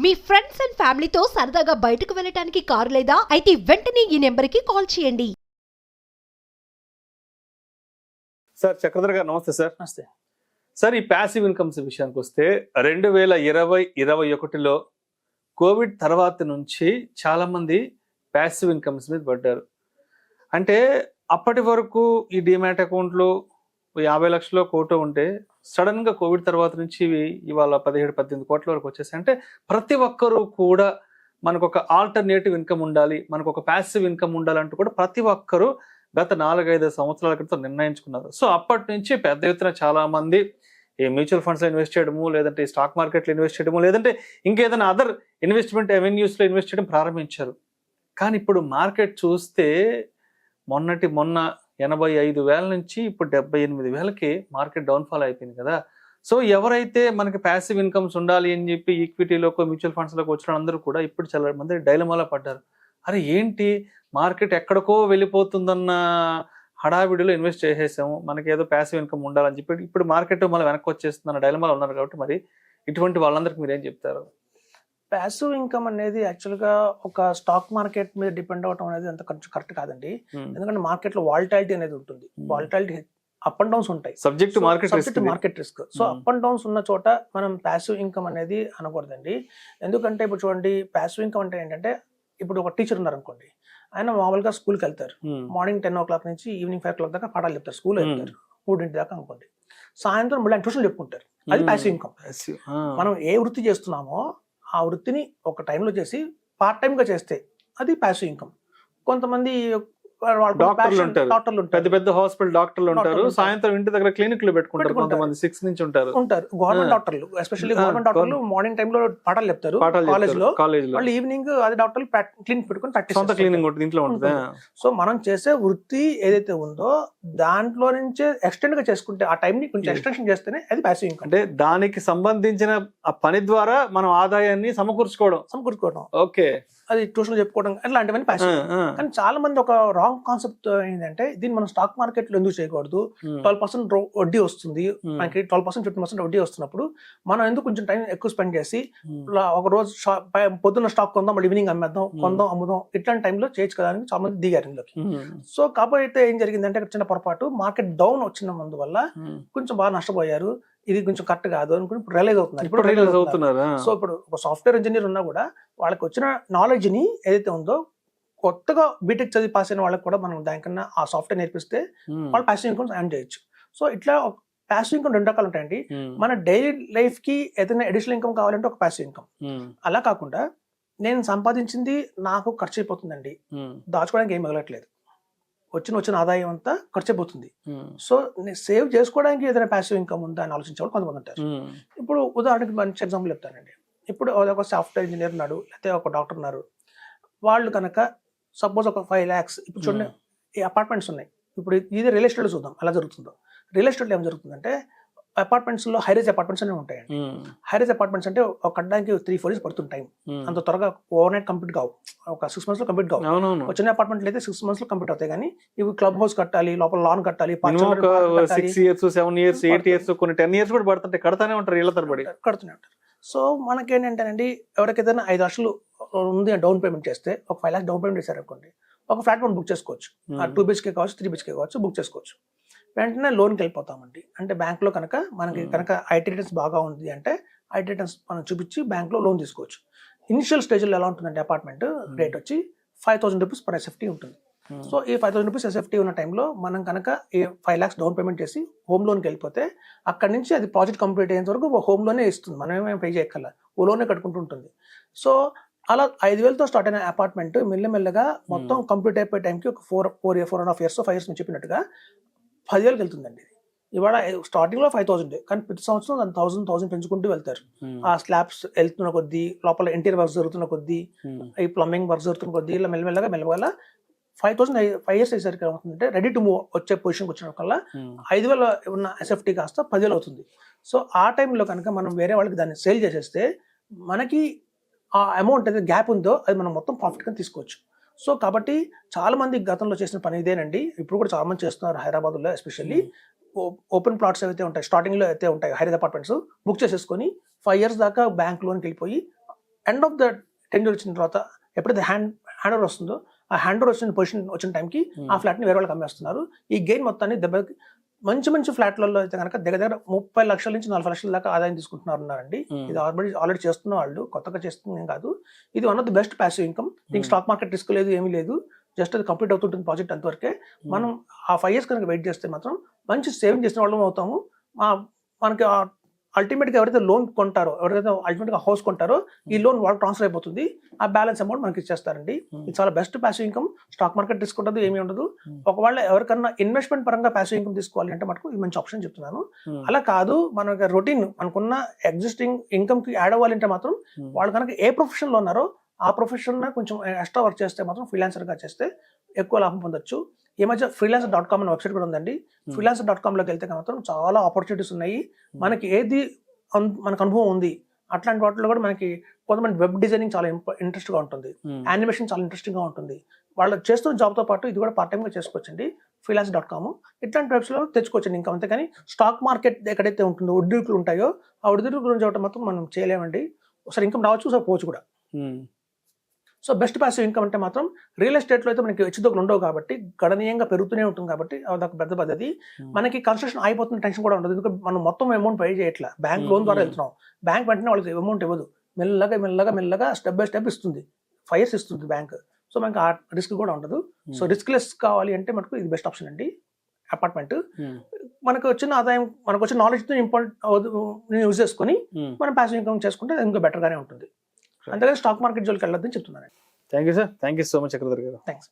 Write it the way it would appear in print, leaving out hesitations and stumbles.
Me friends and ఫ్యామిలీతో సరదాగా బయటకు వెళ్ళటానికి కారు లేదా అయితే వెంటనే ఈ నెంబర్కి కాల్ చేయండి. సార్ చక్రధర్ గారు నమస్తే సార్. నమస్తే సార్, ఈ ప్యాసివ్ ఇన్కమ్స్ విషయానికి వస్తే 2020-21లో కోవిడ్ తర్వాత నుంచి చాలా మంది ప్యాసివ్ ఇన్కమ్స్ మీద పడ్డారు. అంటే అప్పటి వరకు ఈ డిమాట్ అకౌంట్లు 50 లక్షలు కోట ఉంటే సడన్ గా కోవిడ్ తర్వాత నుంచి ఇవాళ 17-18 కోట్ల వరకు వచ్చేసాయి. అంటే ప్రతి ఒక్కరూ కూడా మనకు ఒక ఆల్టర్నేటివ్ ఇన్కమ్ ఉండాలి, మనకు ఒక ప్యాసివ్ ఇన్కమ్ ఉండాలంటూ కూడా ప్రతి ఒక్కరూ గత 4-5 సంవత్సరాల క్రితం నిర్ణయించుకున్నారు. సో అప్పటి నుంచి పెద్ద ఎత్తున చాలా మంది ఈ మ్యూచువల్ ఫండ్స్ లో ఇన్వెస్ట్ చేయడము, లేదంటే స్టాక్ మార్కెట్ లో ఇన్వెస్ట్ చేయడము, లేదంటే ఇంకేదైనా అదర్ ఇన్వెస్ట్మెంట్ అవెన్యూస్ లో ఇన్వెస్ట్ చేయడం ప్రారంభించారు. కానీ ఇప్పుడు మార్కెట్ చూస్తే మొన్న 85,000 నుంచి ఇప్పుడు 78,000కి మార్కెట్ డౌన్ఫాల్ అయిపోయింది కదా. సో ఎవరైతే మనకి ప్యాసివ్ ఇన్కమ్స్ ఉండాలి అని చెప్పి ఈక్విటీలోకి మ్యూచువల్ ఫండ్స్ లోకి వచ్చిన అందరూ కూడా ఇప్పుడు చాలా మంది డైలమాలో పడ్డారు. అరే ఏంటి మార్కెట్ ఎక్కడికో వెళ్ళిపోతుందన్న హడావిడిలో ఇన్వెస్ట్ చేసేసాము, మనకి ఏదో ప్యాసివ్ ఇన్కమ్ ఉండాలని చెప్పి ఇప్పుడు మార్కెట్ మళ్ళీ వెనక్కి వచ్చేస్తుందన్న డైలమాలో ఉన్నారు. కాబట్టి మరి ఇటువంటి వాళ్ళందరికీ మీరు ఏం చెప్తారు? ప్యాసివ్ ఇన్కమ్ అనేది యాక్చువల్గా ఒక స్టాక్ మార్కెట్ మీద డిపెండ్ అవడం అనేది అంత కొంచెం కరెక్ట్ కాదండి. ఎందుకంటే మార్కెట్ లో వాలటాలిటీ అనేది ఉంటుంది. వాలటాలిటీ అప్ అండ్ డౌన్స్ ఉంటాయి, subject market risk. So up and downs ఉన్న చోట మనం ప్యాసివ్ ఇన్కమ్ అనేది అనకూడదండి. ఎందుకంటే ఇప్పుడు చూడండి, ప్యాసివ్ ఇన్కమ్ అంటే ఏంటంటే, ఇప్పుడు ఒక టీచర్ ఉన్నారు అనుకోండి, ఆయన మామూలుగా స్కూల్కి వెళ్తారు. మార్నింగ్ 10 o'clock నుంచి ఈవినింగ్ 5 o'clock దాకా పాఠాలు చెప్తారు, స్కూల్ వెళ్తారు 3 దాకా అనుకోండి. సాయంత్రం మళ్ళీ ట్యూషన్ చెప్పుకుంటారు. అది ప్యాసివ్ ఇన్కమ్. మనం ఏ వృత్తి చేస్తున్నామో ఆ వృత్తిని ఒక టైంలో చేసి పార్ట్ టైం గా చేస్తే అది ప్యాసివ్ ఇన్కమ్. కొంతమంది డాక్టర్లు ఉంటారు, పెద్ద పెద్ద హాస్పిటల్ డాక్టర్లు ఉంటారు, సాయంత్రం ఇంటి దగ్గర క్లినిక్లు పెట్టుకుంటారు, కొంతమంది 6 నుంచి ఉంటారు. గవర్నమెంట్ డాక్టర్లు, ఎస్పెషల్లీ గవర్నమెంట్ డాక్టర్లు మార్నింగ్ టైమ్ లో పాఠాలు చెప్తారు కాలేజ్ లో, వాళ్ళు ఈవినింగ్ అది డాక్టర్లు క్లినిక్ పెట్టుకుని ప్రాక్టీస్ క్లినిక్ ఇంట్లో ఉంటుంది. సో మనం చేసే వృత్తి ఏదైతే ఉందో దాంట్లో నుంచే ఎక్స్టెండ్ గా చేసుకుంటే, ఆ టైం ని కొంచెం ఎక్స్టెన్షన్ చేస్తేనే అది ప్యాసివ్ ఇన్కమ్. అంటే దానికి సంబంధించిన ఆ పని ద్వారా మనం ఆదాయాన్ని సమకూర్చుకోవడం. ఓకే, అది ట్యూషన్ చెప్పుకోవడం ఇలాంటివన్నీ ప్యాసివ్. కానీ చాలా మంది ఒక రాంగ్ కాన్సెప్ట్ ఏంటంటే, దీన్ని మనం స్టాక్ మార్కెట్ లో ఎందుకు చేయకూడదు, 12% వడ్డీ వస్తుంది మనకి, 12% 15% వడ్డీ వస్తున్నప్పుడు మనం ఎందుకు కొంచెం టైం ఎక్కువ స్పెండ్ చేసి ఒక రోజు పొద్దున్న స్టాక్ కొందాం, మళ్ళీ ఈవినింగ్ అమ్మేద్దాం, కొందాం అమ్ముదాం, ఇట్లాంటి టైంలో చేయొచ్చు కదా అని చాలా మంది దిగారు ఇందులోకి. సో కాబట్టి ఏం జరిగిందంటే, చిన్న పొరపాటు, మార్కెట్ డౌన్ వచ్చిన మందు వల్ల కొంచెం బాగా నష్టపోయారు. ఇది కొంచెం కరెక్ట్ కాదు అనుకుని ఇప్పుడు రియలైజ్ అవుతున్నారు. సో ఇప్పుడు ఒక సాఫ్ట్వేర్ ఇంజనీర్ ఉన్నా కూడా వాళ్ళకి వచ్చిన నాలెడ్జ్ ని ఏదైతే ఉందో, కొత్తగా బీటెక్ చదివి పాస్ అయిన వాళ్ళకి కూడా మనం దానికన్నా ఆ సాఫ్ట్వేర్ నేర్పిస్తే వాళ్ళు ప్యాసివ్ ఇన్కమ్ ఎర్న్ చేయొచ్చు. సో ఇట్లా ప్యాసివ్ ఇన్కమ్ 2 రకాలు ఉంటాయండి. మన డైలీ లైఫ్ కి ఏదైనా అడిషనల్ ఇన్కమ్ కావాలంటే ఒక ప్యాసివ్ ఇన్కమ్. అలా కాకుండా నేను సంపాదించింది నాకు ఖర్చు అయిపోతుందండి, దాచుకోవడానికి ఏం మిగలట్లేదు, వచ్చిన ఆదాయం అంతా ఖర్చు అయిపోతుంది, సో నేను సేవ్ చేసుకోవడానికి ఏదైనా ప్యాసివ్ ఇన్కమ్ ఉందా అని ఆలోచించేవాళ్ళు కొంతమంది ఉంటారు. ఇప్పుడు ఉదాహరణకి మంచి ఎగ్జాంపుల్ చెప్తానండి. ఇప్పుడు ఒక సాఫ్ట్వేర్ ఇంజనీర్ ఉన్నాడు, లేకపోతే ఒక డాక్టర్ ఉన్నారు. వాళ్ళు కనుక సపోజ్ ఒక 5 lakhs, ఇప్పుడు చూడండి ఈ అపార్ట్మెంట్స్ ఉన్నాయి. ఇప్పుడు ఇది రియల్ ఎస్టేట్ జరుగుతుందో ఎలా జరుగుతుందో. రియల్ ఎస్టేట్లో ఏం జరుగుతుందంటే, అపార్ట్మెంట్స్ లో హైరేజ్ అపార్ట్మెంట్స్ అనేవి ఉంటాయండి. హైరేజ్ అపార్ట్మెంట్స్ అంటే ఒక కట్టడానికి 3-4 years పడుతుంది టైం. అంత త్వరగా ఓవర్ నైట్ కంప్లీట్ కావు, ఒక 6 months లో కంప్లీట్ కావు. వచ్చిన అపార్ట్మెంట్లు అయితే 6 months లో కంప్లీట్ అవుతాయి. కానీ ఇవి క్లబ్ హౌస్ కట్టాలి, లోపల లాన్ కట్టాలి, 6 years 7 years 8 years కొన్ని 10 years కూడా పడుతుంటే కడతానే ఉంటారు, ఇళ్ళ తరబడి కడుతూనే ఉంటారు. సో మనకేంటంటేనండి, ఎవరికైనా 5 లక్షలు ఉంది డౌన్ పేమెంట్ చేస్తే, ఒక 5 lakhs డౌన్ పేమెంట్ చేశారు అనుకోండి, ఒక ఫ్లాట్ మనం బుక్ చేసుకోవచ్చు. 2 BHK కావచ్చు, 3 BHK కావచ్చు, బుక్ చేసుకోవచ్చు. వెంటనే లోన్కి వెళ్ళిపోతామండి. అంటే బ్యాంక్లో కనుక మనకి కనుక ఐటీ రిటర్న్స్ బాగా ఉంది అంటే, ఐటీ రిటర్న్స్ మనం చూపించి బ్యాంక్లో లోన్ తీసుకోవచ్చు. ఇనిషియల్ స్టేజ్లో ఎలా ఉంటుందంటే, అపార్ట్మెంట్ రేట్ వచ్చి 5,000 rupees per SFT ఉంటుంది. సో ఈ 5,000 rupees SFT ఉన్న టైంలో మనం కనుక 5 lakhs డౌన్ పేమెంట్ చేసి హోమ్ లోన్కి వెళ్ళిపోతే, అక్కడి నుంచి అది ప్రాజెక్ట్ కంప్లీట్ అయ్యేంత వరకు హోమ్ లోనే ఇస్తుంది, మనమేమేమి పే చేయక్కర్లా, ఓ లోనే కట్టుకుంటూ ఉంటుంది. సో అలా 5,000తో స్టార్ట్ అయిన అపార్ట్మెంట్ మెల్లమెల్లగా మొత్తం కంప్లీట్ అయిపోయే టైంకి ఒక 4.5 years 5 years అని చెప్పినట్టుగా 10,000కి వెళ్తుందండి. ఇవాళ స్టార్టింగ్ లో 5,000, కానీ ప్రతి సంవత్సరం దాన్ని 1,000 పెంచుకుంటూ వెళ్తారు. ఆ స్లాబ్స్ వెళ్తున్న కొద్దీ, లోపల ఇంటీరియర్ వర్క్స్ జరుగుతున్న కొద్దీ, ఈ ప్లంబింగ్ వర్క్స్ జరుగుతున్న కొద్దీ, ఇలా మెల్లమెల్లగా 5,000 5 years అయ్యేసరికి ఏమవుతుందంటే, రెడీ టు మూవ్ వచ్చే పొజిషన్కి వచ్చినప్పుడల్లా 5,000 ఉన్న SFT కాస్త 10,000 అవుతుంది. సో ఆ టైంలో కనుక మనం వేరే వాళ్ళకి దాన్ని సేల్ చేసేస్తే, మనకి ఆ అమౌంట్ ఏదైతే గ్యాప్ ఉందో అది మనం మొత్తం ప్రాఫిట్ గా తీసుకోవచ్చు. సో కాబట్టి చాలా మంది గతంలో చేసిన పని ఇదేనండి. ఇప్పుడు కూడా చాలా మంది చేస్తున్నారు హైదరాబాద్లో. ఎస్పెషల్లీ ఓపెన్ ప్లాట్స్ అయితే ఉంటాయి, స్టార్టింగ్లో అయితే ఉంటాయి హైరేజ్ అపార్ట్మెంట్స్, బుక్ చేసేసుకొని 5 years దాకా బ్యాంక్ లోన్కి వెళ్ళిపోయి ఎండ్ ఆఫ్ ద టెన్యూర్ వచ్చిన తర్వాత ఎప్పుడైతే హ్యాండ్ ఓవర్ వస్తుందో ఆ హ్యాండ్ ఓవర్ వచ్చిన పొజిషన్ వచ్చిన టైంకి ఆ ఫ్లాట్ని వేరే వాళ్ళకి అమ్మేస్తున్నారు. ఈ గెయిన్ మొత్తాన్ని దెబ్బకి మంచి ఫ్లాట్లలో అయితే కనుక దగ్గర 30 లక్షల నుంచి 40 లక్షల దాకా ఆదాయం తీసుకుంటున్నారండి. ఇది ఆల్రెడీ చేస్తున్న వాళ్ళు, కొత్తగా చేస్తుంది కాదు. ఇది one of the best passive income. దీనికి స్టాక్ మార్కెట్ రిస్క్ లేదు, ఏమీ లేదు. జస్ట్ అది కంప్లీట్ అవుతుంటుంది ప్రాజెక్ట్ అంతవరకే. మనం ఆ 5 years కనుక వెయిట్ చేస్తే మాత్రం మంచి సేవింగ్ చేసిన వాళ్ళం అవుతాము. మనకి అల్టిమేట్గా ఎవరైతే లోన్ కొంటారో, ఎవరైతే అల్టిమేట్గా హౌస్ కొంటారో, ఈ లోన్ వాళ్ళకి ట్రాన్స్ఫర్ అయిపోతుంది. ఆ బ్యాలెన్స్ అమౌంట్ మనకి ఇచ్చేస్తారండి. ఇది చాలా best passive income. Stock market risk ఉండదు, ఏమీ ఉండదు. ఒకవేళ ఎవరికన్నా ఇన్వెస్ట్మెంట్ పరంగా ప్యాసివ్ ఇన్కమ్ తీసుకోవాలి అంటే మటుకు ఇది మంచి ఆప్షన్ చెప్తున్నాను. అలా కాదు, మనకి రొటీన్ మనకున్న ఎగ్జిస్టింగ్ ఇన్కమ్ కి యాడ్ అవ్వాలంటే మాత్రం వాళ్ళు కనుక ఏ ప్రొఫెషన్ లో ఉన్నారో ఆ ప్రొఫెషన్ కొంచెం ఎక్స్ట్రా వర్క్ చేస్తే మాత్రం ఫ్రీలాన్సర్ గా చేస్తే ఎక్కువ లాభం పొందొచ్చు. ఈ మధ్య freelancer.com అనే వెబ్సైట్ కూడా ఉందండి. freelancer.com లోకి వెళ్తే మాత్రం చాలా ఆపర్చునిటీస్ ఉన్నాయి. మనకి ఏది మనకు అనుభవం ఉంది అట్లాంటి వాటిలో కూడా మనకి కొంతమంది వెబ్ డిజైనింగ్ చాలా ఇంట్రెస్ట్ గా ఉంటుంది, యానిమేషన్ చాలా ఇంట్రెస్టింగ్ గా ఉంటుంది. వాళ్ళు చేస్తున్న జాబ్ తో పాటు ఇది కూడా పార్ట్ టైం గా చేసుకోవచ్చండి. freelancer.com ఇట్లాంటి వెబ్సైట్ లో తెచ్చుకోవచ్చండి ఇంకా. అంతేగాని స్టాక్ మార్కెట్ ఎక్కడైతే ఉంటుందో ఒడిదుడుకులు ఉంటాయో ఆ ఒడిదుడుకుల గురించి ఒకటి మాత్రం మనం చేయలేమండి. ఒకసారి ఇన్కమ్ రావచ్చు, ఒకసారి పోవచ్చు కూడా. సో బెస్ట్ ప్యాసివ్ ఇన్కమ్ అంటే మాత్రం రియల్ ఎస్టేట్ లో అయితే మనకి హెచ్చుతగ్గులు ఉండవు కాబట్టి గణనీయంగా పెరుగుతూనే ఉంటుంది కాబట్టి అదొక పెద్ద పద్ధతి. మనకి కన్స్ట్రక్షన్ అయిపోతున్న టెన్షన్ కూడా ఉండదు, ఎందుకంటే మనం మొత్తం అమౌంట్ పే చేయట్లా. బ్యాంక్ లోన్ ద్వారా వెళ్తున్నాం, బ్యాంక్ వెంటనే వాళ్ళకి అమౌంట్ ఇవ్వదు, మెల్లగా స్టెప్ బై స్టెప్ ఇస్తుంది. 5 years ఇస్తుంది బ్యాంక్. సో మనకి ఆ రిస్క్ కూడా ఉండదు. సో రిస్క్ లెస్ కావాలి అంటే మనకు ఇది బెస్ట్ ఆప్షన్ అండి. అపార్ట్మెంట్ మనకు వచ్చిన ఆదాయం, మనకు వచ్చిన నాలెడ్జ్ తో యూజ్ చేసుకొని మనం ప్యాసివ్ ఇన్కమ్ చేసుకుంటే ఇంకా బెటర్ గానే ఉంటుంది. అంతేగాని స్టాక్ మార్కెట్ జోలికి వెళ్ళొద్దని చెప్తున్నాను. Thank you sir, thank you so much Chakradhar గారు. థ్యాంక్స్.